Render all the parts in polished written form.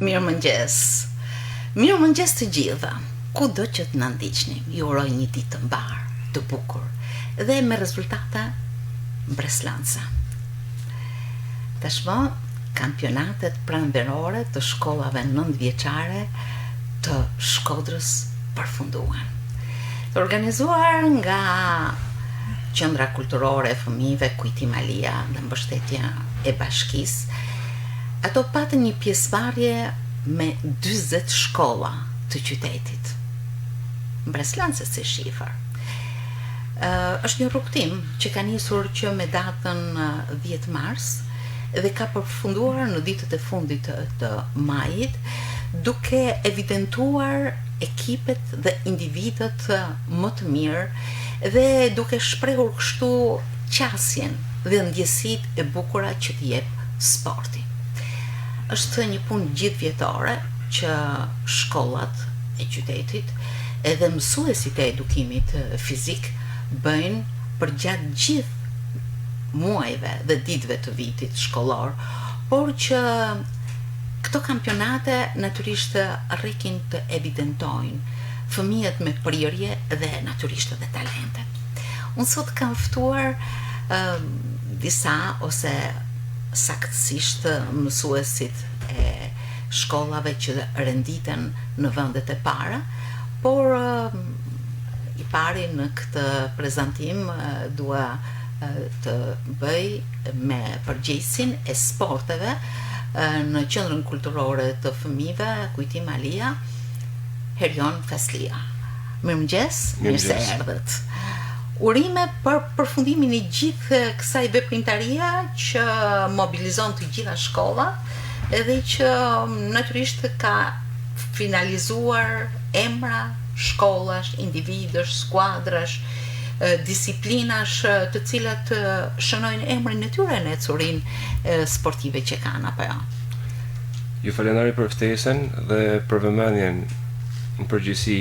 Mirëmëngjes. Mirëmëngjes të gjitha. Kudo që të na ndiqni, ju uroj një ditë të mbar, të bukur dhe me rezultate mbresllantëse. Tashmë, kampionatet pranverore të shkollave 9-vjeçare të Shkodrës përfunduan. Të organizuar nga Qendra Kulturore e Fëmijëve Kujtim Alia dhe mbështetja e Bashkisë, ato patën një pjesëmarrje me 40 shkolla të qytetit. Mbresllantëse si shifër. Është një rrugtim që ka nisur që me datën 10 mars dhe ka përfunduar në ditët e fundit të majit, duke evidentuar ekipet dhe individët më të mirë dhe duke shprehur kështu qasjen dhe ndjesitë e bukura që t'i jep sporti. Është një punë gjithvjetore që shkollat e qytetit edhe mësuesit e edukimit fizik bëjnë për gjatë gjithë muajve dhe ditëve të vitit shkollor, por që këto kampionate natyrisht rrikin të evidentojnë fëmijët me prirje dhe natyrisht edhe talentet. Unë sot kam ftuar disa ose saktësisht mësuesit e shkollave që renditen në vendet e para, por i pari në këtë prezantim dua të bëj me përgjegjësin e sporteve në Qendrën Kulturore të Fëmijëve Kujtim Alia, Herion Faslia. Mirëmëngjes, mirë se erdhët. Urime për përfundimin e gjithë kësaj veprimtarie që mobilizon të gjitha shkollat edhe që natyrisht ka finalizuar emra shkollash, individësh, skuadrash, disiplinash të cilat shënojnë emrin e tyre në ecurinë sportive që kanë apo jo. Ju falenderoj për ftesën dhe për vëmendjen në përgjithësi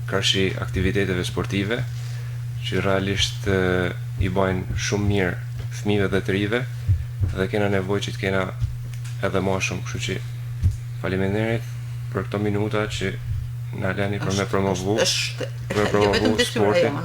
karshi aktiviteteve sportive që realisht i bajnë shumë mirë fëmijëve dhe të rive dhe kena nevojë që të kena edhe më shumë, kështu që faleminderit për këto minuta që na lani për me promovu sportin.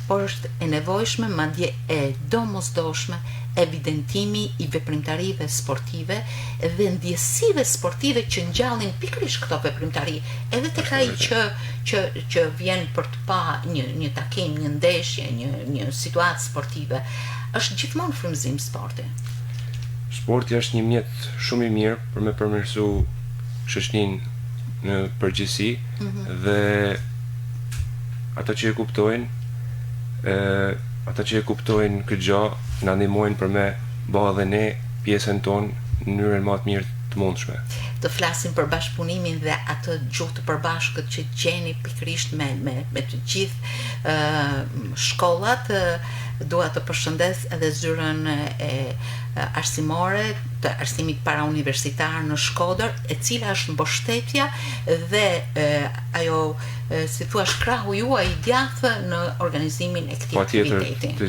Por është e nevojshme, madje e domosdoshme, evidentimi i veprimtarive sportive dhe ndjesive sportive që ngjallin pikërisht këto veprimtari, edhe tek ai që vjen për të pa një takim, një ndeshje, një situatë sportive, është gjithmonë frymëzim sporti. Sporti është një mjet shumë i mirë për me përmirësu shoqërinë në përgjithësi dhe ata që e kuptojnë këtë gjë na ndihmojnë për me bë edhe ne pjesën tonë në mënyrën më të mirë të mundshme. Të flasim për bashkëpunimin dhe atë gjuhë të përbashkët që gjeni pikërisht me të gjithë shkollat. Dua të përshëndes edhe zyrën e arsimore të arsimit parauniversitar në Shkodër, e cila është mbështetja dhe ajo, si thua, shkrahu juaj i djathtë në organizimin e këtij aktiviteti. Të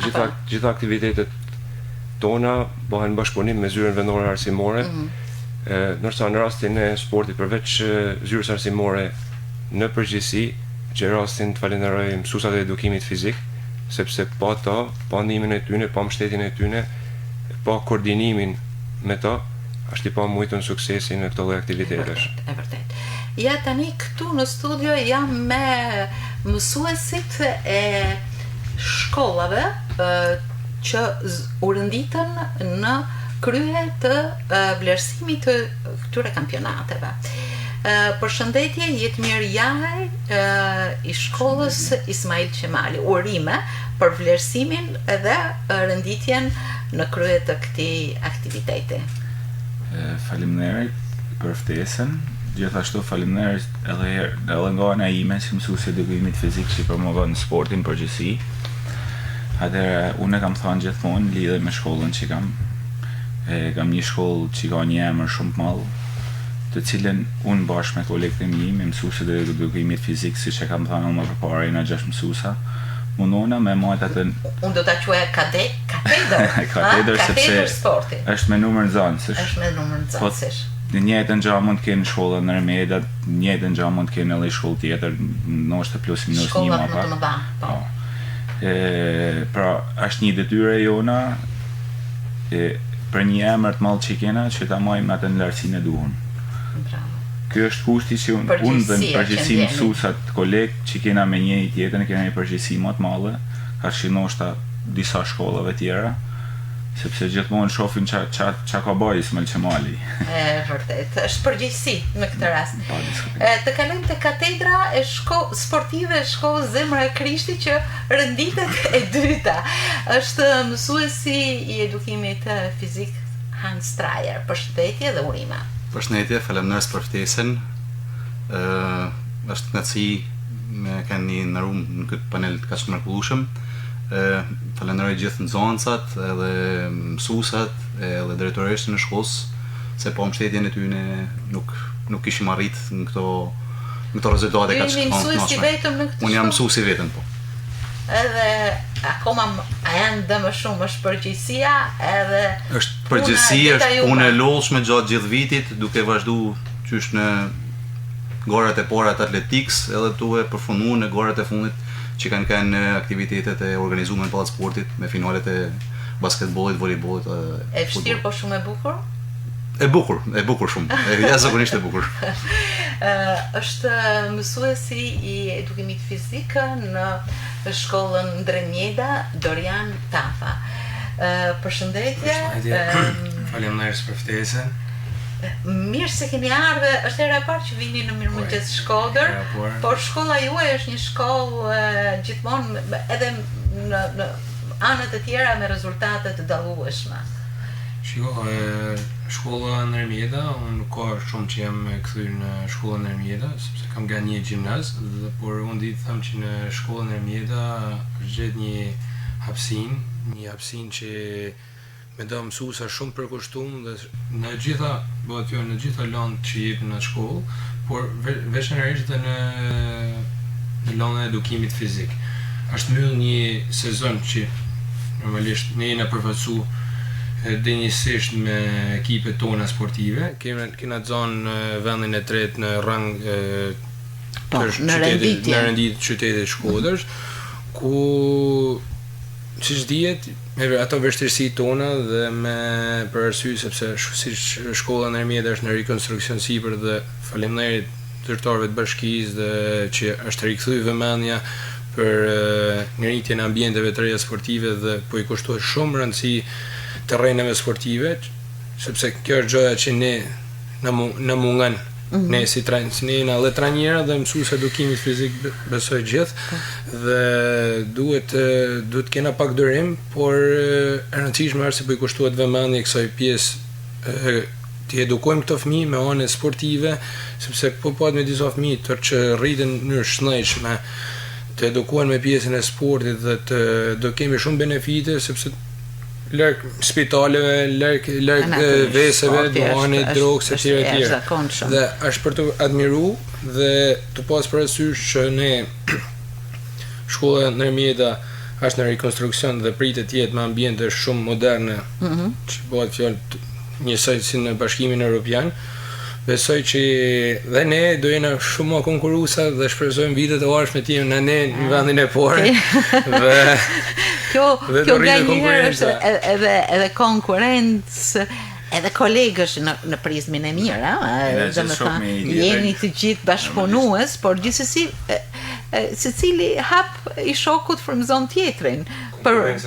gjitha aktivitetet tona bëhen bashkëpunim me zyrën vendore arsimore, ndërsa në rastin e sportit përveç zyrës arsimore në përgjithësi, që rastin të falenderoj mësuesat e edukimit fizik, sepse pa ta, pa ndihmën e tyre, pa mbështetjen e tyre, pa koordinimin me ta, është i pa mujtën suksesin në këto lloj aktivitetesh. E vërtet. Ja tani këtu në studio jam me mësuesit e shkollave që u renditën në krye të vlerësimit të këtyre kampionateve. Përshëndetje, Jetmir Jahaj i shkollës Ismail Qemali, urime për vlerësimin dhe renditjen në krye të këtij aktiviteti. Faleminderit për ftesën, gjithashtu faleminderit edhe nga ana ime si mësuesi i edukimit fizik që promovon sportin përgjithësi. Atëherë unë kam thënë gjithmonë lidhe me shkollën që kam. Kam një shkollë që ka një emër shumë të madh, të cilën unë bashkë me kolegët e mi, me mësuesit e edukimit fizik, siç e kam thënë më përpara, jena 6 mësuesa, mundona me marrë atë. Unë do ta quaj katedër. Katedër sepse sporti. Është me numër nxënësish. Është me numër nxënësish. Në njëjtën gjë mund të kenë shkolla në Ermeda, në njëjtën gjë mund të kenë edhe shkollë tjetër, ndoshta plus minus një më pak. Shkollat më të mëdha, po. Pra, është një detyrë jona për një emër të madh që kena që ta marrim atë në lartësinë e duhur. Bravo. Ky është kushti që unë dhe në përgjithësi mësuesat kolegë që kena me njëri tjetrin kena një përgjegjësi më të madhe, kaq ndoshta disa shkollave tjera, sepse gjithmonë shohin ça ka bëj Ismail Qemali. Vërtet, është përgjegjësi në këtë rast. Të kalojmë te katedra e sportive e shkollës Zemra e Krishtit që rënditet e dyta. Është mësuesi i edukimit fizik Hans Strayer. Përshëndetje dhe urime. Përshëndetje, faleminderit për ftesën. Është kënaqësi me keni ndëruar në këtë panel të kaq të mrekullueshëm. Falenderoj gjithë nxënësat edhe mësuesat edhe drejtoreshën e shkollës se po mbështetjen e tyre nuk kishim arrit në këto rezultate kaq të këndshme. Unë jam mësues i vetëm po. Edhe akoma janë dhe më shumë është përgjegjësia edhe është përgjegjësi, është punë e lodhshme gjatë gjithë vitit duke vazhduar qysh në gorat e para të atletikës edhe duke përfunduar në gorat e fundit që kanë aktivitetet e organizuara në pallat sportit me finalet e basketbollit, voleybollit. E vështirë po shumë e bukur? E bukur shumë. Jashtëzakonisht e bukur. Është mësuesi i edukimit fizik në shkollën Ndrenjeda Dorian Tafa. Përshëndetje. Faleminderit për ftesën. Mirë se keni ardhur, është hera e parë që vini në Mirëmëngjes Shkodër, por shkolla juaj është një shkollë gjithmonë edhe në anët e tjera me rezultate të dallueshme. Shkolla në Ermeda, unë ka shumë që jam kthyer në shkollën e Ermeda, sepse kam nga një gjimnaz, por unë di të them që në shkollën e Ermeda është gjetë një hapësinë që me da mësuesa shumë përkushtuar dhe në gjitha landet që jepin në shkollë, por veçanërisht edhe në lanën e edukimit fizik. Është mbyll një sezon që normalisht ne jena përfaqësuar denjësisht me ekipet tona sportive. Kena zonë vendin e tretë në rang në renditje qytetit Shkodrës, ku siç dihet me ato vështirësi tona dhe për arsye sepse si shkolla në Ermeda është në rekonstruksion sipër dhe faleminderit zyrtarëve të bashkisë dhe që është rikthyer vëmendja për ngritjen e ambienteve të reja sportive dhe po i kushtohet shumë rëndësi terreneve sportive, sepse kjo është gjëja që na mungon. Ne si jena dhe trajnerë dhe mësues edukimit fizik besoj gjithë dhe duhet kena pak durim, por e rëndësishme është se po i kushtohet vëmendje kësaj pjesë të edukojmë këto fëmijë me anë sportive, sepse po me disa fëmijë që rriten në mënyrë shëndetshme të edukohen me pjesën e sportit dhe do kemi shumë benefite sepse larg spitaleve, larg veseve, duhanit, drogës e tjera. Dhe është për të admiru dhe të pas parasysh që ne shkolla në Ermeda është në rekonstruksion dhe pritet të jetë me ambiente shumë moderne, që bëhet fjalë njësoj si në Bashkimin Evropian. Besoj që dhe ne do jena shumë më konkurruesa dhe shpresojmë vitet e ardhshme të jemi ne në vendin e parë. Kjo nganjëherë është edhe konkurrencë, edhe kolegësh në prizmin e mirë, domethënë jeni të gjithë bashkëpunues, por gjithsesi secili hap i shokut frymëzon tjetrin për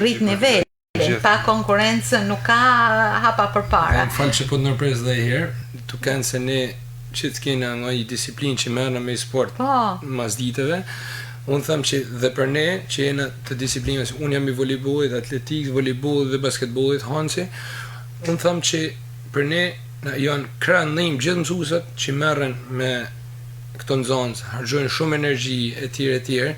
rrit nivel. Pa konkurrencë nuk ka hapa përpara. Më falë që po të nërpres dhe herë, të kanë se ne që të kena nga një disiplinë që merrna me sport mas ditëve, unë thamë që dhe për ne që jena të disiplinës, unë jam i volejbollit, atletikës, volejbollit dhe basketbollit, Hansi, unë thamë që për ne janë kranë nëjmë gjithë mësuesat që merren me këto nxënës, harxojnë shumë energji e tjerë,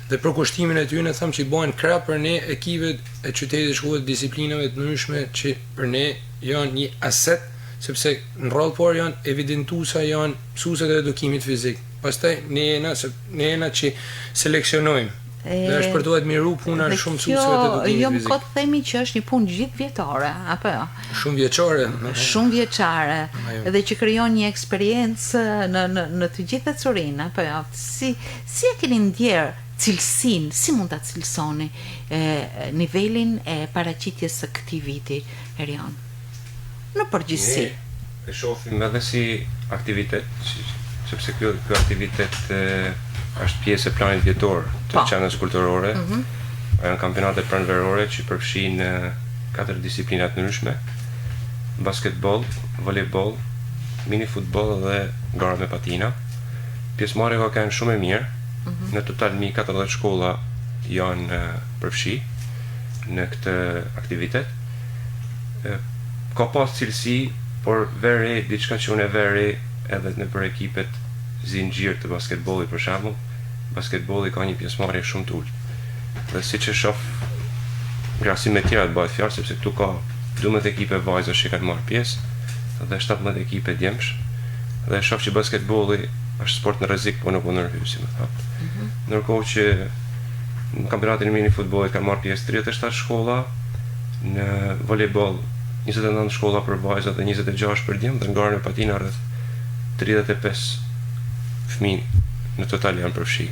dhe për kushtimin e tyre thamë që i bojnë krah për ne ekipet e qytetit shkollit disiplinave të ndryshme që për ne janë një aset, sepse në rrallë por janë evidentuesa janë mësuesit e edukimit fizik. Pastaj ne jena që seleksionojmë Dhe është për të admiru puna shumë mësuesve të edukimit Jo, më fizik. këtë themi që është një punë gjithë vjetore, apo jo? Shumë vjeçare. Shumë vjeçare, Ajo. edhe që krijon një eksperiencë në të gjitha curinë, apo jo? Si e keni ndjerë cilësinë, si mund ta cilësoni nivelin e paraqitjes së këtij viti, Erion? Në përgjithësi. Ne e shohim edhe si aktivitet, sepse ky aktivitet është pjesë e planit vjetor të qenës kulturore. Janë kampionate pranverore që përfshin 4 disiplina të ndryshme: basketbol, volejbol, mini futboll dhe gara me patina. Pjesëmarrja ka qenë shumë e mirë. Në total 1040 shkolla janë përfshi në këtë aktivitet. Ka pas cilësi, por veri, diçka që unë e veri edhe në për ekipet zinxhir të basketbollit për shembull. Basketbolli ka një pjesëmarrje shumë të ulët. Dhe siç e shoh, krahasim me tjerat bëhet fjalë sepse këtu ka 12 ekipe vajzash që kanë marrë pjesë dhe 17 ekipe djemsh. Dhe e shoh që basketbolli është sport në rrezik, po nuk u ndërhyj, si më thon. Ndërkohë që në kampionatin e mini futbollit kanë marrë pjesë 37 shkolla, në volejboll 29 shkolla për vajza dhe 26 për djem, dhe në garën e patina rreth 35 fëmijë në total janë përfshi.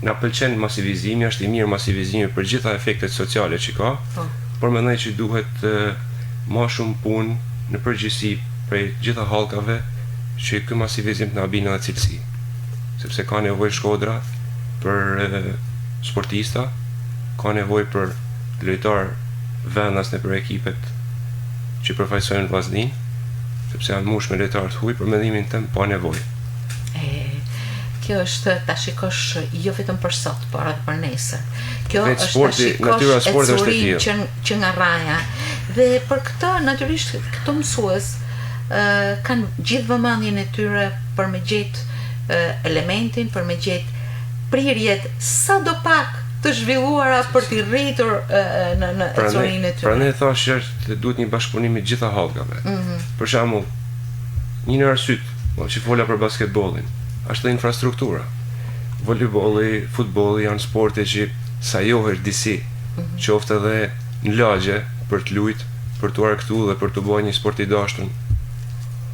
Na pëlqen masivizimi, është i mirë masivizimi për gjitha efektet sociale që ka, por mendoj që duhet më shumë punë në përgjithësi prej gjitha hallkave që ky masivizim të na bine edhe cilësi. Sepse ka nevojë Shkodra për sportista, ka nevojë për lojtar vendas në për ekipet që përfaqësojnë vllaznin, sepse janë mush me lojtarë të huaj, për mendimin tim pa nevojë. Kjo është ta shikosh jo vetëm për sot, por edhe për nesër. Kjo Vetë është sporti, ta natyra e shikosh sportit është e ecurin që nga raja. Dhe për këtë natyrisht këto mësues kanë gjithë vëmendjen e tyre për me gjetë elementin, për me gjetë prirjet sadopak të zhvilluara për t'i rritur në ecurinë e tyre. Prandaj thash që duhet një bashkëpunim me gjitha hallkave. Për shembull, një në arsyet, që fola për basketbollin, është dhe infrastruktura. Volejbolli, futbolli janë sporte që sajohesh disi, qoftë edhe në lagje për të luajtur, për të arktu dhe për të bërë një sport i dashur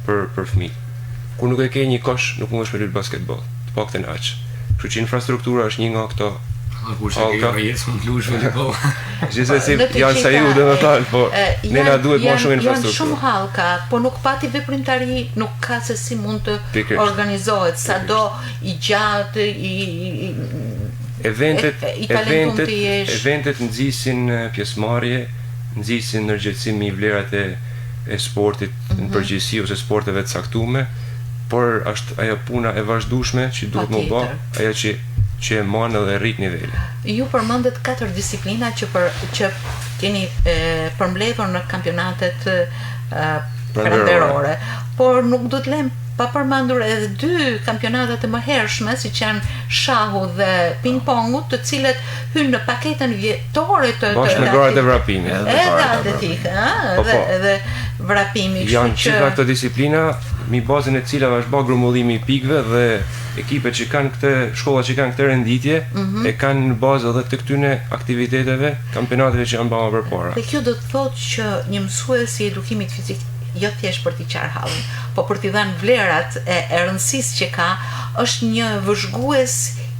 për fëmijë. Kur nuk e ke një kosh, nuk mundesh me luajtur basketboll, të paktën aq. Kështu që infrastruktura është një nga këto. Gjithsesi janë saju domethënë, po ne na duhet më shumë infrastrukturë. Janë shumë hallka, po nuk pati veprimtari, nuk ka se si mund të organizohet, sado i gjatë, eventet nxisin pjesëmarrje, nxisin ndërgjegjësim i vlerat e sportit në përgjithësi ose sporteve të caktuara, por është ajo puna e vazhdueshme që duhet më bë, ajo që e manë dhe rrit nivelin. Ju përmendet 4 disiplina që keni përmbledhur në kampionatet pranverore, por nuk do të lëm pa përmendur edhe 2 kampionatet e mëhershme, siç janë shahu dhe ping-pongu, të cilët hynë në paketën vjetore të bashkë me garat e vrapimit. Edhe atletika, edhe vrapimi. Janë gjitha këto disiplina, mi bazën e cilave është bërë grumullimi i pikëve dhe ekipet që kanë këtë shkolla që kanë këtë renditje e kanë në bazë edhe të këtyne aktiviteteve, kampionateve që janë bërë përpara. Dhe kjo do të thotë që një mësues i edukimit fizik jo thjesht për t'i qarë hallin, po për t'i dhënë vlerat e rëndësisë që ka, është një vëzhgues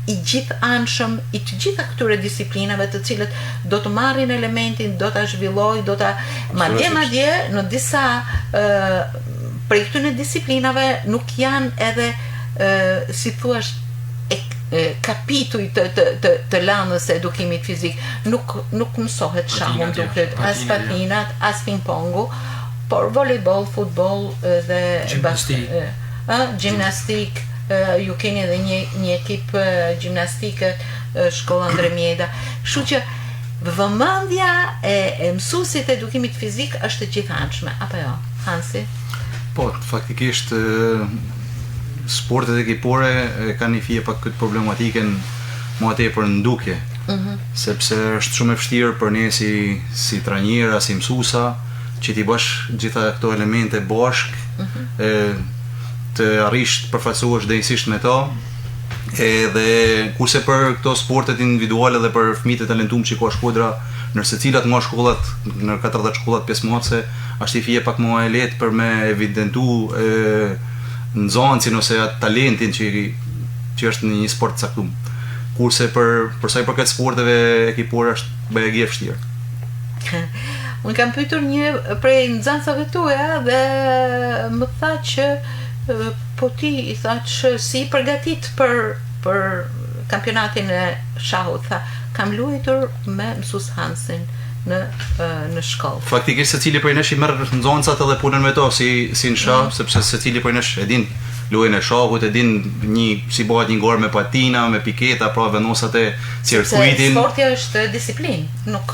i gjithanshëm i të gjitha këtyre disiplinave, të cilët do të marrin elementin, do ta zhvillojë, do ta madje në disa prej këtyre disiplinave nuk janë edhe si thuash kapituj të lëndës së edukimit fizik, nuk mësohet shahu duket as patinat, as ping-pongu, por volejboll, futboll dhe gjimnastik, ju keni edhe një ekip gjimnastike, shkolla Ndremjeda. Kështu që vëmendja e mësuesit të edukimit fizik është e gjithanshme, apo jo, Hansi? Po, faktikisht sportet ekipore kanë një fije pak këtë problematikën më tepër në ndukje, sepse është shumë e vështirë për ne si trajnera, si mësuesa, që ti bësh gjitha këto elemente bashk, të arrish të përfaqësohesh drejtësisht me to, Edhe kurse për këto sportet individuale dhe për fëmijët e talentuar që ka Shkodra, në secilat nga shkollat, në 40 shkollat pjesëmarrëse, është i fije pak më e lehtë për me evidentu nxënësin ose atë talentin që është në një sport të caktuar. Kurse për sa i përket sporteve ekipore është bëjë e vështirë. Unë kam pyetur një prej nxënësave tuaja dhe më tha që po ti i tha që si i përgatit për kampionatin e shahut, tha kam luajtur me mësues Hansin në shkollë. Faktikisht secili prej nesh i merr nxënësat edhe punën me to si në shah, sepse secili prej nesh e din luajën e shahut, e din si bëhet një gorë me patina, me piketa, pra vendosat e cirkuitin. Sporti është disiplinë, nuk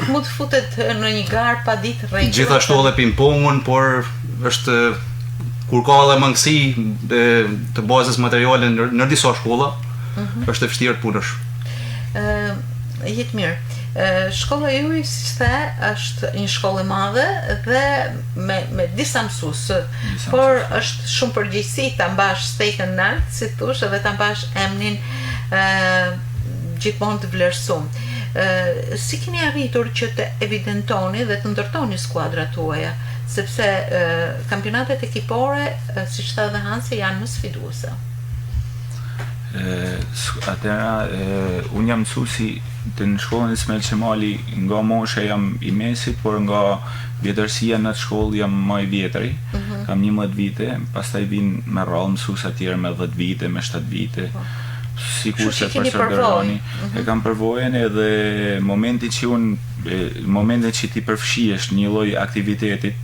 mund të futet në një garë pa ditë rregulla. Gjithashtu edhe ping-pongun, por është kur ka edhe mangësi të bazës materiale në disa shkolla, është e vështirë të punësh. Jetë mirë. Shkolla juaj, siç the, është një shkollë e madhe dhe me disa mësues, por është shumë përgjegjësi ta mbash stekën lart, si thosh, edhe ta mbash emrin gjithmonë të vlerësuar. Si keni arritur që të evidentoni dhe të ndërtoni skuadrat tuaja, sepse kampionatet ekipore, siç tha dhe Hansi, janë më sfiduese. Unë jam mësuesi të në shkollën Ismail Qemali, nga mosha jam i mesit, por nga vjetërsia në atë shkollë jam më i vjetëri. Kam 11 vite, pastaj vinë me rrallë mësues tjerë me 10 vite, me 7 vite. Sikur se profesor Derani, e kam përvojën edhe momentin që ti përfshihesh një lloj aktivitetit,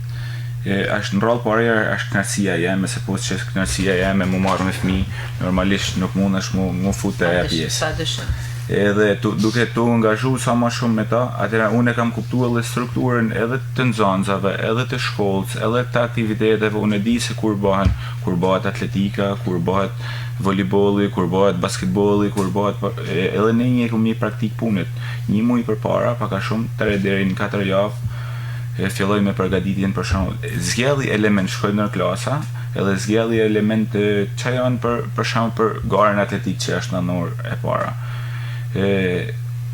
është në rrallë parë është kënaqësia jeme, se po që është kënaqësia jeme mu marrë me fëmijë, normalisht nuk mundesh mu fut e pjesë. Edhe duke tu angazhu sa më shumë me ta, atëra unë e kam kuptuar edhe strukturën edhe të nxënësave, edhe të shkollës, edhe të aktiviteteve. Unë e di se kur bëhet atletika, kur bëhet voleybolli, kur bëhet basketbolli, kur bëhet edhe ne një kemi praktik punët. Një muaj përpara, pak a shumë 3 deri në 4 javë, filloj me përgatitjen për shembull. Zgjelli element shkoj në klasa, edhe zgjelli element që janë për shembull për garën atletik që është në orë e para.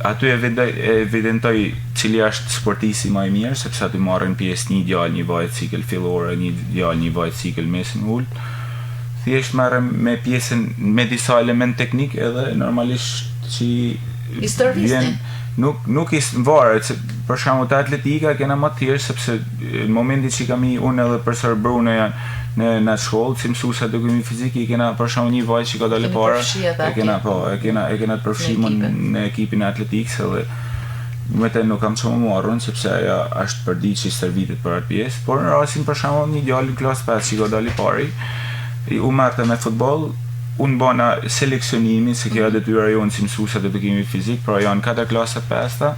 Aty evidentoj cili është sportisi më i mirë, sepse aty marrin pjesë një djalë, një vajtë cikël fillore, një djalë, një vajtë cikël mesin ul. Thjesht marrëm me pjesën me disa element teknik edhe normalisht që vjen nuk i varet, për shembull te atletika kena më të thjeshtë, sepse në momentin që kam unë edhe profesor Bruno janë në shkollë, si mësuesa edukimi fizik, i kena për shembull një vajtë që ka dalë para, e kena të përfshimur në ekipin e atletikës, edhe me të nuk kam çmë marrën, sepse ajo është për ditë që i servitet për atë pjesë, por në rastin për shembull një djalë në klasë 5 që ka dalë pari, u marrte me futboll. Unë bëna seleksionimin, se kjo detyra jonë si mësuesa të edukimit fizik, pra janë 4 klasa 5,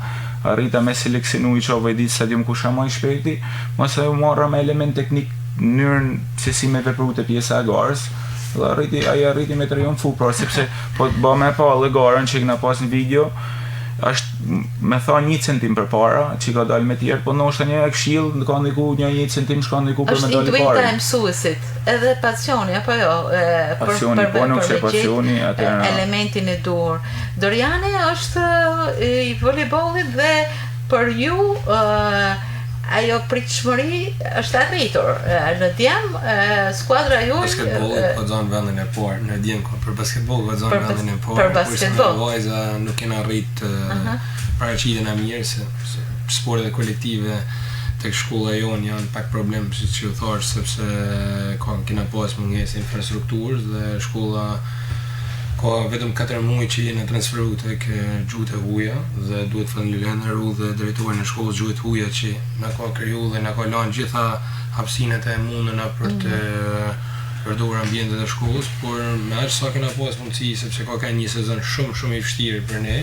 arrita me seleksionu i qova i ditë stadium ku shama i shpejti, mëse u marra me element teknik në mënyrën se si me vepru të pjesa e garës, dhe arriti me triumfu, pra sepse po të ba me pa dhe garën që i këna pas në video, është me tha 1 centim për para, që ka dalë me tjerë, po nështë një e këshill, në ka ndiku një 1 centim shka ndiku për me dalë është pare. intuita e mësuesit, edhe pasioni, apo jo? Pasioni, po nuk që pasioni, elementin e dur. Doriane është i voleybollit dhe për ju ajo pritshmëri është arritur. Në djem, skuadra juaj... Basketbolli po zonë vendin e parë, në djem për basketboll po zonë vendin e parë. Për basketboll. Vajza nuk kena arrit paraqitjen e mirë, se sportet kolektive tek shkolla jonë janë pak problem, si që u thash, sepse kena pas mungesë infrastrukturës dhe shkolla ka vetëm 4 muaj që jene transferu tek Gjuhët e Huja dhe duhet falenderoj dhe drejtorin e shkollës Gjuhët e Huja që na ka kriju dhe na ka lënë gjitha hapësinat e munduna për të përdorur ambientet e shkollës, por me aq sa kena pas mundësi, sepse ka një sezon shumë i vështirë për ne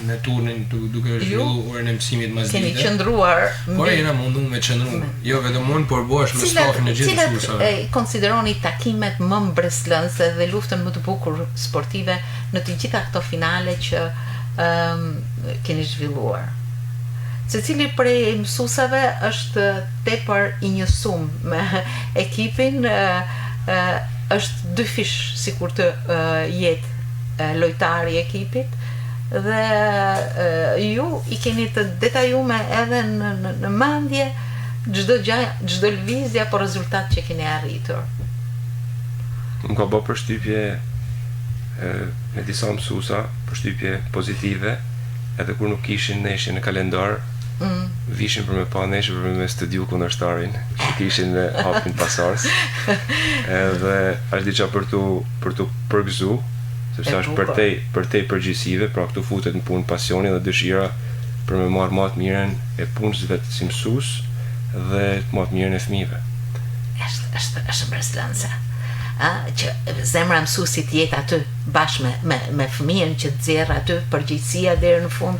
në turnin duke zhvilluar orën e mësimit mas dite. Keni qëndruar... Por jena mundu me qëndru, jo vetëm unë, por bosh me stafin e gjithë mësuesave. Cilat konsideroni takimet më mbreslënse dhe luftën më të bukur sportive në të gjitha këto finale që keni zhvilluar? Secili prej mësuesave është tepër i njësuar me ekipin, është dy fish sikur të jetë lojtari i ekipit dhe ju i keni të detajume edhe në mendje çdo lëvizje apo rezultat që keni arritur. Më ka bërë përshtypje me disa mësuesa, përshtypje pozitive, edhe kur nuk kishin neshje në kalendar, vishin për me pa neshje për me studiu kundërshtarin, që kishin me hapin pasars. Edhe është diçka për tu përgëzu, sepse është përtej përgjegjësive, pra këtu futet në punë pasioni dhe dëshira për me marrë më të mirën e punës vetë si mësues dhe më të mirën e fëmijëve. Është mbërslënse. Që zemra mësuesit jetë aty bashkë me fëmijën që të nxjerr aty përgjegjësia deri në fund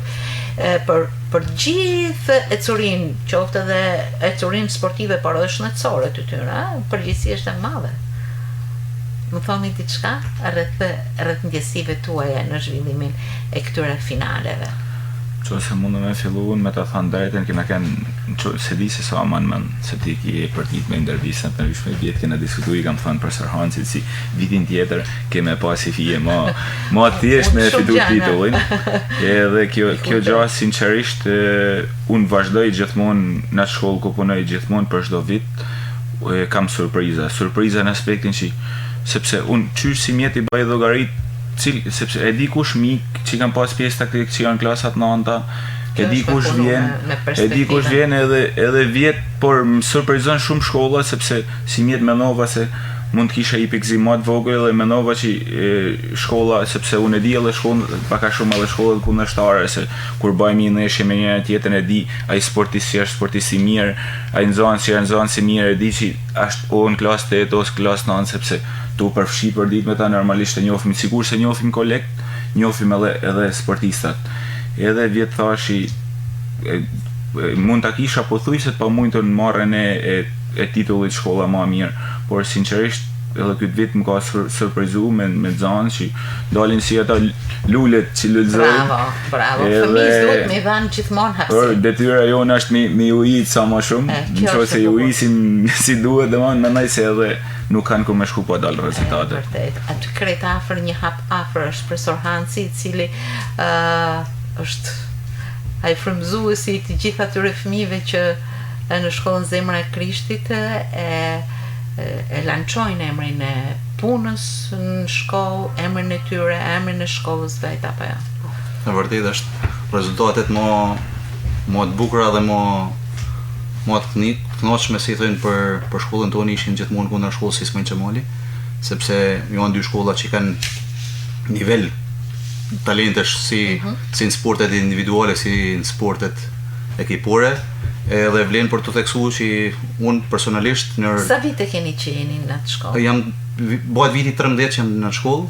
për gjithë ecurin, qoftë edhe ecurin sportive, por edhe shëndetësore të tyre, përgjegjësia është e madhe. Më thoni diçka rreth ndjesive tuaja në zhvillimin e këtyre finaleve. Se mundë me filluun me të thënë drejten, kena se di se sa man se ti ki përtit me intervjisën për vishme vjetë kena diskutu i kam thënë për Sërhancit si vitin tjetër keme pas i fije ma thjesht me fitu titullin edhe kjo gjasë sinqerisht unë vazhdoj gjithmonë në shkollë ku punoj gjithmonë për çdo vit kam surpriza në aspektin sepse unë qysh si mjeti bëj llogarit sepse e di kush mik që kam pas pjesë taktik që janë klasat 9-ta, e di kush vjen edhe vjet, por më surprizon shumë shkolla sepse si mjet mendova se mund të kisha i pikzi më të vogël dhe mendova që shkolla, sepse unë e di edhe shkollën pak a shumë edhe shkollat kundërshtare se kur bëjmë një ndeshje me njëra tjetrën e di ai sportist që është sportist i mirë, ai nxënës i mirë, e di që është o në klasë 8 ose klasë 9 sepse tu përfshi për ditë me ta normalisht e njohim, sigur se njohim kolekt, njohim edhe sportistat. Edhe vjet thashi mund ta kisha pothuajse pa mund të marrën e titullit shkolla më mirë, por sinqerisht edhe këtë vit më ka surprizu me nxënës që dalin si ata lulet që lulëzojnë. Bravo, fëmijës duhet me dhanë gjithmonë hapësirë. Detyra jonë është me ju ijtë sa më shumë, nëse ju isim si duhet dhe mendoj se edhe nuk kanë ku me shku po dalë rezultate. Vërtet, aty krejt afër një hap afër është profesor Hanci, i cili është ai frymëzuesi i të gjithë atyre fëmijëve që në shkollën Zemra e Krishtit e lançojnë emrin e punës në shkollë, emrin e tyre, emrin e shkollës vetë apo jo. Në vërtetë është rezultatet më të bukura dhe më të kënaqshme si thonë për shkollën tonë ishin gjithmonë kundër shkollës si Ismail Qemali, sepse janë dy shkolla që kanë nivel talentesh si në sportet individuale si në sportet ekipore, edhe vlen për të theksuar që unë personalisht Sa vite keni qenë në atë shkollë? Bëhet viti 13 që jam në shkollë.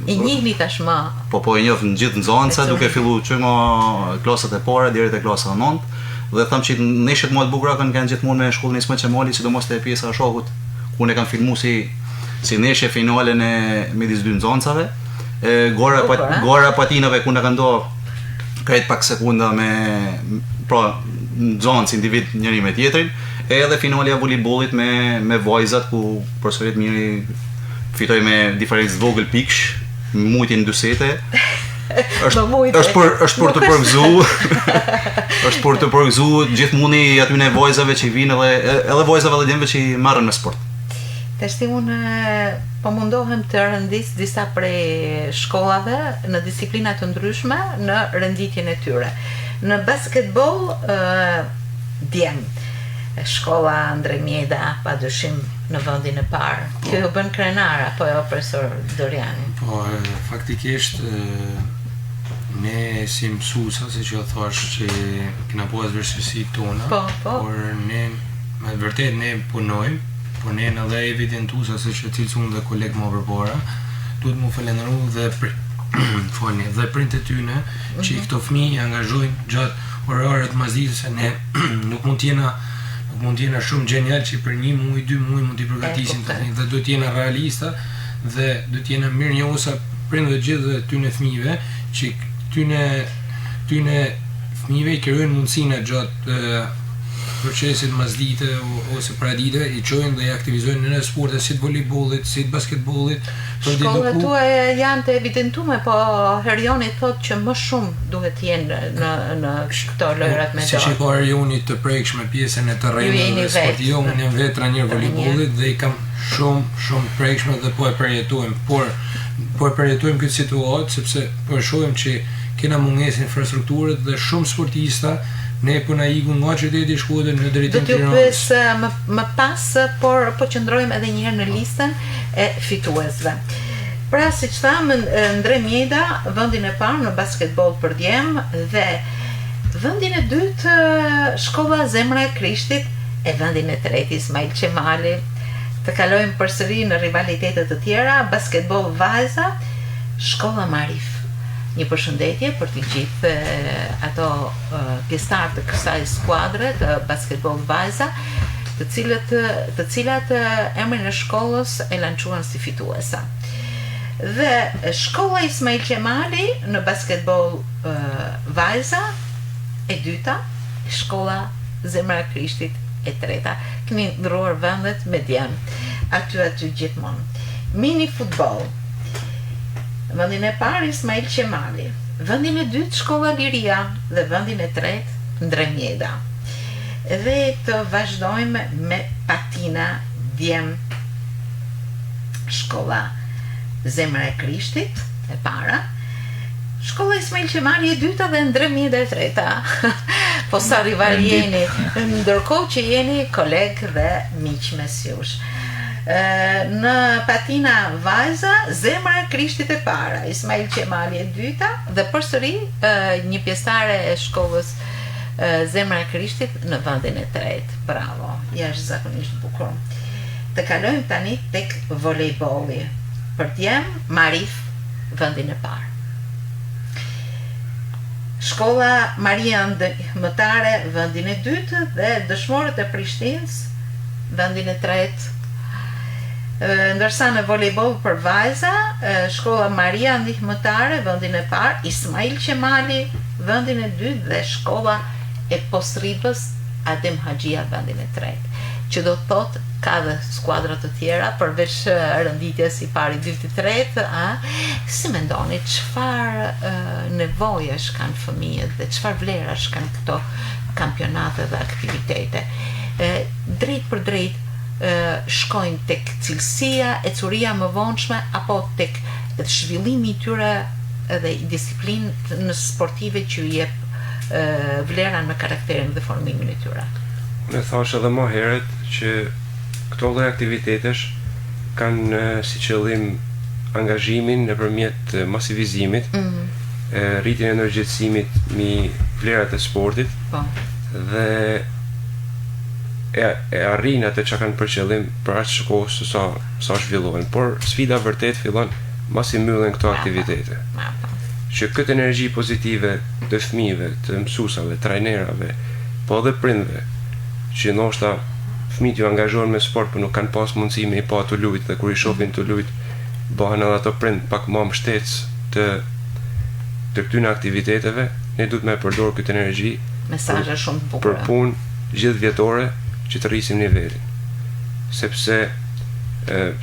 I njihni tashmë? Po e njoh në gjithë nxënësa duke filluar që nga klasat e para deri te klasa 9 dhe them që neshjet më të bukura kanë gjithmonë me shkollën e Ismail Qemali, sidomos te pjesa e shokut, ku ne kanë filmuar si neshje finale në midis dy nxënësave. Gora patinave ku na kanë ndodhur krejt pak sekunda me nxënës individ njëri me tjetrin, edhe finalja voleybollit me vajzat ku profesorit Miri fitoi me diferencë vogël pikësh, mujtin 2 sete. Është për të përgëzuar gjithmonë atyne vajzave që vinë edhe vajzave dhe djemve që marrin me sport. Tashti unë po mundohem të rëndis disa prej shkollave në disiplina të ndryshme në renditjen e tyre. Në basketball djem shkolla Andrej Mjeda padyshim në vendin e parë. Kjo bën krenar apo jo profesor Doriani? Po faktikisht ne si mësuesa, siç ju thash që kena pas vështirësi tona, por ne me vërtet ne punojmë, por ne edhe evidentuesa se cilës unë dhe kolegë më përpara, duhet mu falenderu dhe dhe print e tyne që këto fëmijë angazhojnë gjatë oraret mazitës se ne nuk mund t'jena shumë genial që për 1 muaj, 2 muaj mund t'i përgatisim dhe do t'jena realista dhe do t'jena mirë njohuesa prindve gjithë dhe tyne fëmijëve që tyne fëmijëve i krijojnë mundësinë gjatë procesit masdite ose paradite I çojnë dhe I aktivizojnë në sporte si të voleybollit, si të basketbollit. Shkollat tuaja janë të evidentume, po Herioni thotë që më shumë duhet jenë në këto lojrat me dorë. Si që Herioni të prekshme pjesën e terrenit sportiv, unë jam vetë trajner voleybollit dhe I kam shumë prekshme dhe po e përjetojmë, po e përjetojmë këtë situatë sepse po e shohim që kena mungesë infrastrukturët dhe shumë sportista ne po na iku nga qyteti I Shkodrës në drejtim Tiranës. Do t'ju pyes më pas, por po qëndrojmë edhe një herë në listën e fituesve. Pra, siç thamë, Ndre Mjeda, vendin e parë në basketbol për djem dhe vendin e dytë Shkolla Zemra e Krishtit e vendin e tretë Ismail Qemali. Të kalojmë përsëri në rivalitetet të tjera, basketbol vajza, Shkolla Marif. Një përshëndetje për të gjithë ato pjesëtar të kësaj skuadre të basketbol vajza, të cilat emrin e shkollës e lançuan si fituesa. Dhe Shkolla Ismail Qemali në basketbol vajza e dyta, Shkolla Zemra e Krishtit e treta. Keni ndruar vendet me djem aty gjithmonë. Mini futbol. Vendin e parë Ismail Qemali, vendin e dytë Shkolla Liria dhe vendin e tretë Ndre Mjeda. Dhe të vazhdojmë me patina djem Shkolla Zemra e Krishtit e para, Shkolla Ismail Qemali e dyta dhe Ndre Mjeda e treta. Po sa rival jeni, ndërkohë që jeni koleg dhe miq mes jush. Në patina vajza, Zemra e Krishtit e para, Ismail Qemali e dyta dhe përsëri një pjesëtare e shkollës Zemra e Krishtit në vendin e tretë. Bravo, jashtëzakonisht bukur. Të kalojmë tani tek volejbolli. Për djem, Marif, vendin e parë. Shkolla Maria Ndihmëtare, vendin e dytë dhe Dëshmorët e Prishtinës, vendin e tretë. Ndërsa në volejboll për vajza, Shkolla Maria Ndihmëtare, vendin e parë, Ismail Qemali, vendin e dytë dhe Shkolla e Posribës, Adem Haxhia, vendin e tretë. Që do të thotë ka dhe skuadra të tjera, përveç rënditjes I pari, dytë, tretë, si mendoni çfarë nevojesh kanë fëmijët dhe çfarë vlerash kanë këto kampionate dhe aktivitete? Drejt për drejt shkojnë tek cilësia e curia më vonshme apo tek zhvillimi I tyre edhe I disiplinë në sportive që I jep vlera në karakterin dhe formimin e tyre. Unë thash edhe më herët që këto lloj aktivitetesh kanë si qëllim angazhimin nëpërmjet masivizimit, rritjen e energjetësimit mbi vlerat e sportit, dhe e arrin atë që kanë për qëllim për aq kohë sa zhvillohen, por sfida vërtet fillon mbasi mbyllen këto aktivitete. Që këtë energji pozitive të fëmijëve, të mësuesave, trajnerave, po edhe prindve, që ndoshta fëmijët ju angazhohen me sport, por nuk kanë pas mundësi me I pa të luajtë dhe kur I shohin të luajtë, bëhen edhe ato prind pak më mbështetës të këtyre aktiviteteve, ne duhet me përdor këtë energji mesazhe shumë të bukura për punë gjithvjetore që të rrisim nivelin. Sepse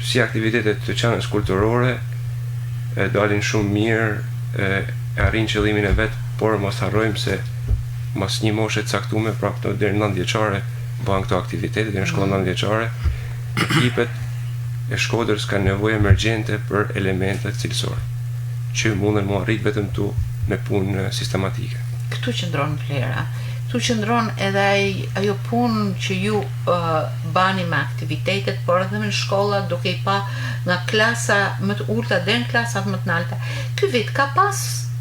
si aktivitetet të çanës kulturore dalin shumë mirë, e arrin qëllimin e vet, por mos harrojmë se mas një moshe të caktuar, pra këto deri në 9 vjeçare bëhen këto aktivitete, deri në shkollën 9 vjeçare, ekipet e Shkodrës kanë nevojë emergjente për elemente cilësore, që munden mu arrit vetëm tu me punë sistematike. Këtu qëndron vlera. Këtu qëndron edhe ajo punë që ju bani me aktivitetet, por edhe në shkolla duke I pa nga klasa më të ulta deri në klasat më të larta. Ky vit ka pas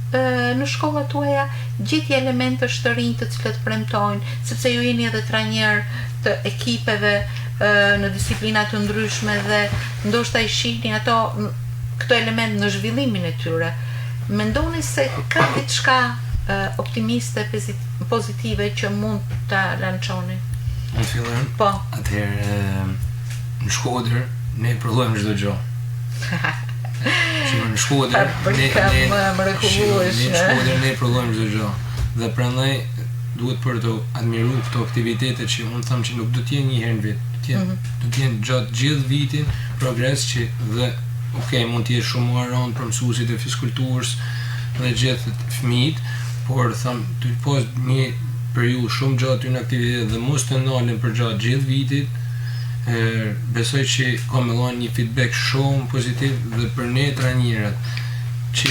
në shkollat tuaja gjithë elemente të rinj të cilët premtojnë, sepse ju jeni edhe trajner të ekipeve në disiplina të ndryshme dhe ndoshta I shihni këto element në zhvillimin e tyre. Mendoni se ka diçka optimiste, pozitive që mund ta lançoni? Në fillim, po. Atëherë në Shkodër ne prodhojmë çdo gjë. Në Shkodër ne prodhojmë çdo gjë. Dhe prandaj duhet për të admiru këto aktivitete që unë them që nuk do t'jenë një herë në vit, do t'jenë gjatë gjithë vitin progres që dhe mund t'jetë shumë aron për mësuesit e fiskulturës dhe gjithë fëmijët, por them të pas një periudhë shumë gjatë në aktivitet dhe mos të ndalen për gjatë gjithë vitit. Besoj që ka me dhënë një feedback shumë pozitiv dhe për ne trajnerët që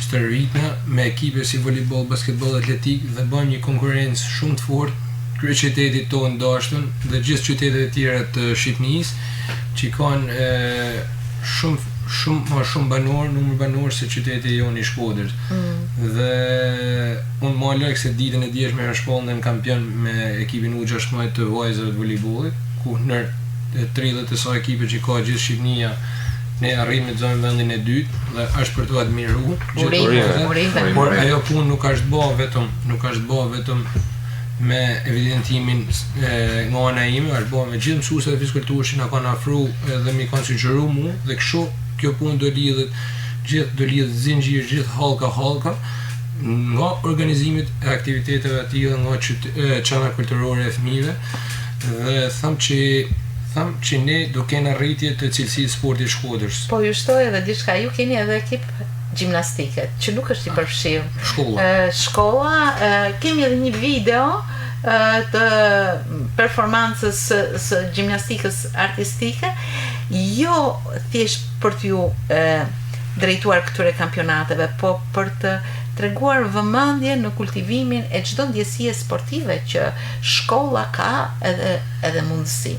të rritna me ekipe si volejboll, basketboll, atletik dhe bën një konkurrencë shumë të fortë kryeqytetit tonë Dashtën dhe gjithë qytetet e tjera të Shqipërisë që kanë shumë banor, numër banor se qyteti jonë i Shkodrës. Dhe unë më larg se ditën e djeshme shkollën në kampion me ekipin U16 të vajzave të volejbollit, ku në 30 e sa ekipe që ka gjithë Shqipënia ne arrim të zonë vendin e dytë dhe është për të admiruar. Por ajo punë nuk është bë vetëm me evidentimin nga ana ime, është bë me gjithë mësuesit e fiskulturës që na kanë afruar dhe më kanë sugjeruar mua dhe kështu kjo punë do lidhet zinxhir gjithë hallka nga organizimit e aktiviteteve të tilla nga çana kulturore e fëmijëve dhe them që ne do kena rritje të cilësisë sportit Shkodrës. Po ju shtoj edhe diçka, ju keni edhe ekip gjimnastike, që nuk është i përfshirë. Shkolla, kemi edhe një video të performancës së gjimnastikës artistike, jo thjesht për t'ju drejtuar këtyre kampionateve, po për të treguar vëmendje në kultivimin e çdo ndjesie sportive që shkolla ka edhe mundësi.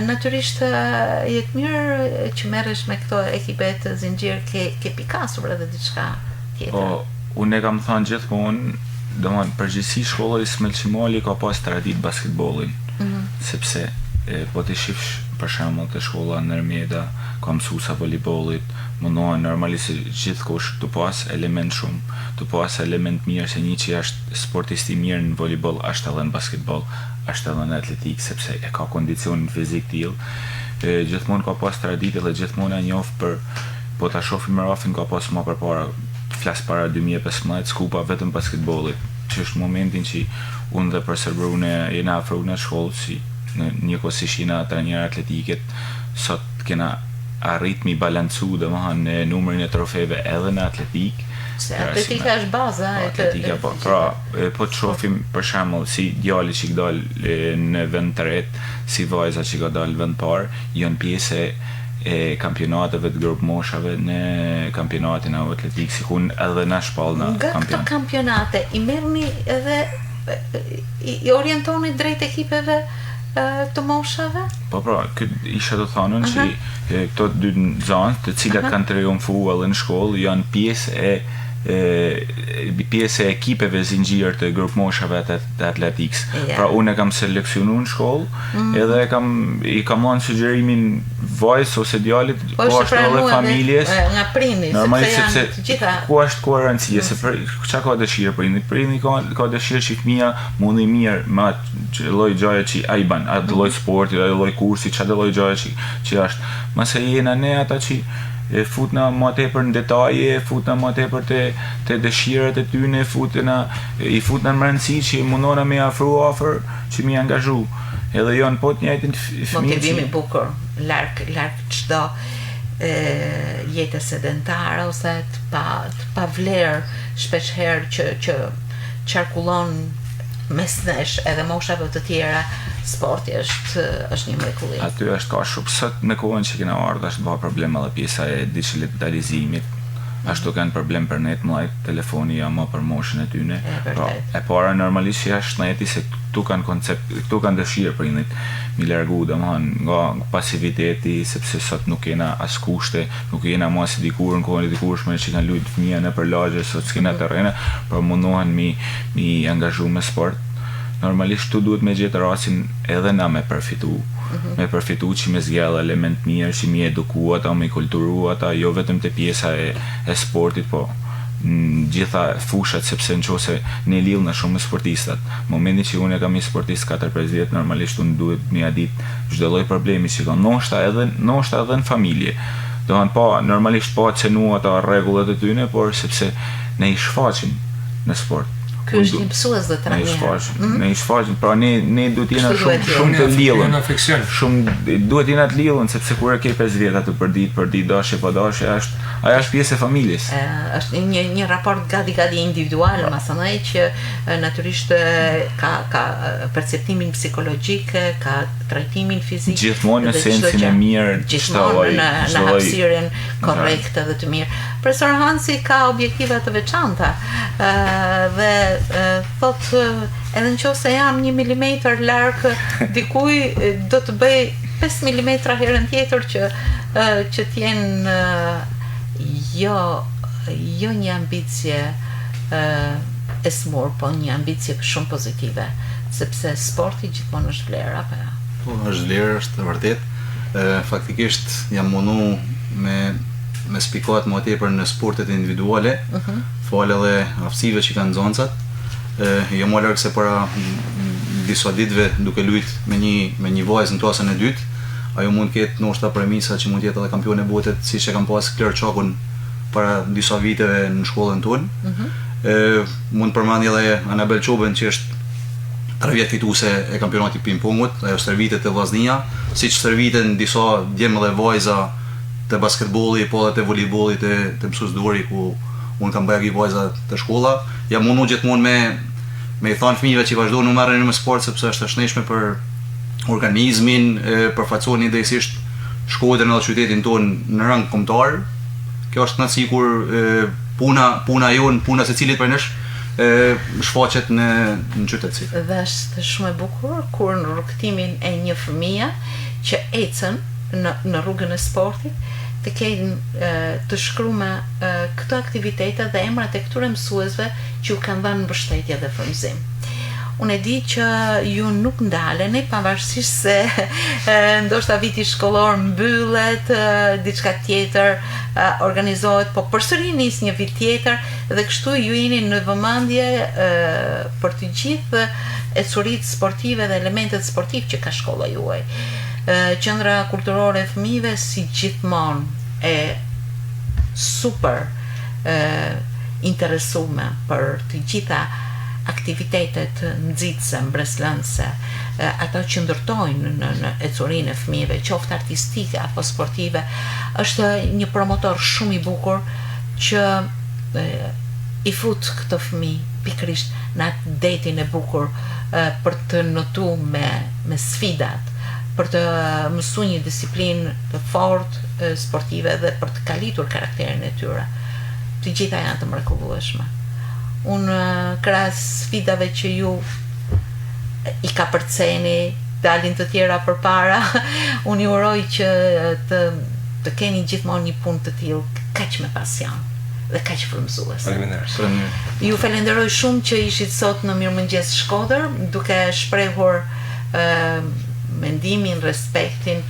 Natyrisht jetë mirë që merresh me këto ekipe të zinxhir, ke pikasur edhe diçka tjetër. Po, unë e kam thënë gjithmonë, domethënë përgjithësi shkolla e Ismail Çimali ka pas tradit basketbollin, sepse po të shifsh për shembull te shkolla ndërmjeta ka mësuesa volejbollit, mundohen normalisht gjithkush të pas element shumë, të pas element mirë se një që është sportist i mirë në volejboll, është edhe në basketboll, është edhe në atletik, sepse e ka kondicionin fizik tillë. Gjithmonë ka pas traditë dhe gjithmonë e njoh për po ta shohim më rafin ka pas më përpara, flas para 2015 skupa vetëm basketbollit, që është momentin që unë dhe për Serbrune jena afruar në shkollë si në njëkohësisht jena trajner atletike, sot kena arrit mi balancu domethënë numrin e trofeve edhe në atletik. Se atletika është baza e atletika, po të shohim për shembull si djali që dal në vend të ret, si vajza që ka dal vend parë, janë pjesë e kampionateve të grup moshave në kampionatin e atletik, sikun edhe na shpall në kampionat. Nga këto kampionate i merrni edhe i orientoni drejt ekipeve të moshave? Po isha të thonën që këto dy zonë të cilat kanë triumfuar edhe në shkollë janë pjesë e ekipeve zinxhir të grup moshave të atletikës. Pra unë e kam seleksionuar në shkollë edhe i kam dhënë sugjerimin vajzës ose djalit, po është edhe familjes. Nga prindit, sepse ku është koherencia, se çka ka dëshirë prindi ka dëshirë që fëmia mundi mirë me atë lloj gjaje që ai bën, atë lloj sporti, atë lloj kursi, çfarë lloj gjaje që është. Mase jena ne ata që futna më tepër në detaje, futna më tepër te dëshirat e tyre, i futna në rëndësi që mundona me afru afër, që mi angazhu. Edhe janë po të njëjtin fëmijë. Motivimi bukur, larg çdo jetë sedentare ose të pa vlerë shpeshherë që qarkullon mes nesh edhe moshave të tjera. Sporti është një mrekulli. Aty është ka shumë sot në kohën që kena ardhur është bërë problem edhe pjesa e digitalizimit. Ashtu kanë problem për net mëllajt, telefoni ja më për moshën e tyne. E para normalisht që është neti se këtu kanë koncept, këtu kanë dëshirë prindit mi largu domethënë nga pasiviteti, sepse sot nuk kena as kushte, nuk kena më as dikur në kohën e dikurshme që kanë luajtur fëmijë nëpër lagje, sot s'kena terrene, por mundohen mi angazhu me sport. Normalisht tu duhet me gjetë rastin edhe na me përfitu që me zgjellë element mirë, që mi eduku ata, me kulturu ata, jo vetëm të pjesa e sportit, po në gjitha fushat, sepse nëse ne lidhna shumë me sportistat. Momenti që unë e kam një sportist 4-5 vjet, normalisht unë duhet me ja ditë çdo lloj problemi që ka, ndoshta edhe në familje. Dohan pa normalisht pa cenu ata rregullat e tyre, por sepse ne i shfaqim në sport. Ky është një mësues dhe trajner. Ne i shfaqim, pra ne duhet jena shumë të lidhur. Shumë duhet jena të lidhur sepse kur e ke 5 vjet aty për ditë dashje pa dashje, ajo është pjesë e familjes. Është një raport gati individual, masandaj që natyrisht ka perceptimin psikologjik, ka trajtimin fizik. Gjithmonë në sensin e mirë, gjithmonë në hapësirën korrekte dhe të mirë. Profesor Hansi ka objektiva të veçanta dhe thot edhe nëse jam 1 milimetër larg dikuj do të bëj 5 milimetra herën tjetër që t'jenë jo një ambicie e smur, po një ambicie shumë pozitive, sepse sporti gjithmonë është vlerë, apo jo? Po, është vlerë, është vërtet. Faktikisht jam mundu me spikohet më tepër në sportet individuale, falë edhe aftësive që kanë nxënësat. Jo më larg se para disa ditëve duke luajtur me një vajzë në klasën e dytë, ajo mund të ketë ndoshta premisa që mund të jetë edhe kampion e botës, siç e kanë pas Kler Çakun para disa viteve në shkollën tonë. Mund të përmendja edhe Anabel Çobën që është 3 vjet fituese e kampionatit ping-pongut, ajo stërvitet te vllaznia, siç stërviten disa djemë dhe vajza të basketbollit, po edhe të volejbollit të mësues duri ku unë kam bëjë vajza të shkolla. Jam mundu gjithmonë me i thënë fëmijëve që vazhdojnë të marrin në sport sepse është e shnetshme për organizmin, përfaqësoni drejtësisht Shkodrën edhe qytetin tonë në rang kombëtar. Kjo është nësi kur puna jonë, puna secilit për nesh shfaqet në qytetësi. Dhe është shumë e bukur kur në rrugtimin e një fëmije që ecën në rrugën e sportit të kenë të shkrume këto aktivitete dhe emrat e këtyre mësuesve që ju kanë dhënë mbështetje dhe frymëzim. Unë e di që ju nuk ndaleni pavarësisht se ndoshta viti shkollor mbyllet, diçka tjetër organizohet, po përsëri nis një vit tjetër dhe kështu ju jeni në vëmendje për të gjithë ecuritë sportive dhe elementet sportiv që ka shkolla juaj. Qendra kulturore e fëmijëve si gjithmonë e super interesume për të gjitha aktivitetet nxitse, mbreslënse, ato që ndërtojnë në ecurinë e fëmijëve, qoftë artistike apo sportive, është një promotor shumë i bukur që i fut këto fëmijë pikërisht në atë detin e bukur për të notuar me sfidat, për të mësuar një disiplinë të fortë sportive dhe për të kalitur karakterin e tyre. Të gjitha janë të mrekullueshme. Unë krahas sfidave që ju i ka përceni, dalin të tjera përpara, unë ju uroj që të keni gjithmonë një punë të tillë kaq me pasion dhe kaq frymëzuese. Faleminderit. Ju falenderoj shumë që ishit sot në Mirëmëngjes Shkodër, duke shprehur mendimin, respektin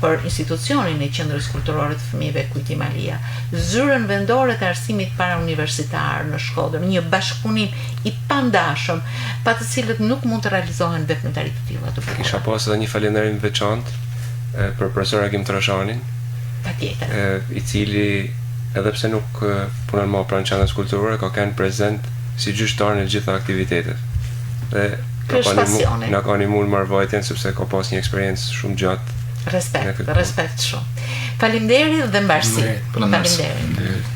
për institucionin e Qendrës Kulturore të Fëmijëve Kujtim Alia, zyrën vendore të arsimit parauniversitar në Shkodër, një bashkëpunim i pandashëm, pa të cilët nuk mund të realizohen veprimtari të tilla të bukura. Kisha pas edhe një falënderim veçantë për profesor Agim Trashanin, patjetër, i cili edhe pse nuk punon më pranë Qendrës Kulturore, ka qenë prezent si gjyqtar në gjitha aktivitetet. Dhe na ka ndihmuar marrëvajtjen sepse ka pas një eksperiencë shumë gjatë. Respekt shumë. Faleminderit dhe mbarësi. Faleminderit.